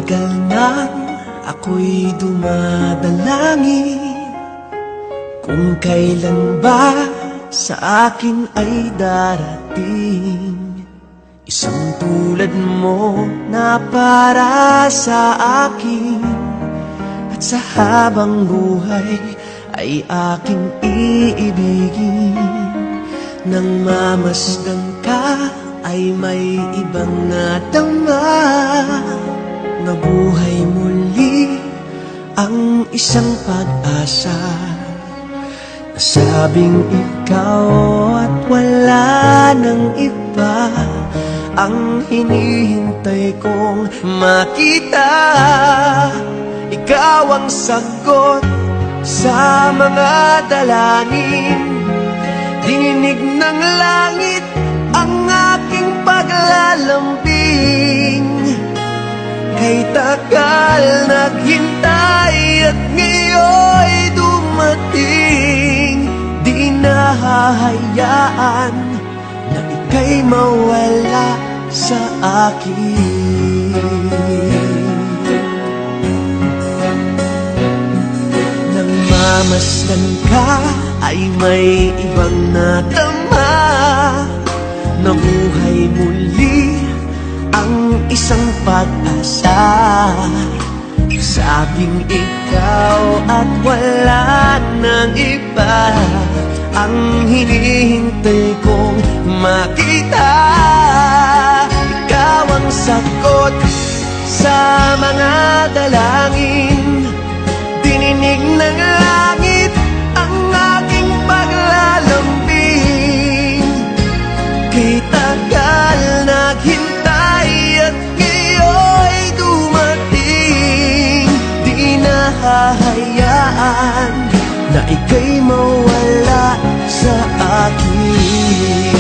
Matagal nang ako'y dumadalangin kung kailan ba sa akin ay darating isang tulad mo na para sa akin. At sa habang buhay ay aking iibigin. Nang mamasdan ka ay may ibang natama, nabuhay muli ang isang pag-asa. Nasabing ikaw at wala nang iba ang hinihintay kong makita. Ikaw ang sagot sa mga dalangin, dinig ng langit ang aking paglalambing. Kay tagal naghintay at ngayon'y dumating, di nahahayaan na ika'y mawala sa akin. Nang mamasdan ka ay may ibang natama, nabuhay muli ang isang pag-asa. Sabing ikaw at wala nang iba ang hinihintay kong makita. Ikaw ang sagot sa mga dalangin, dininig ng langit ang aking paglalambing. Kay tagal naghintay at ngayon'y dumating, di nahahayaan na ika'y mawala sa akin.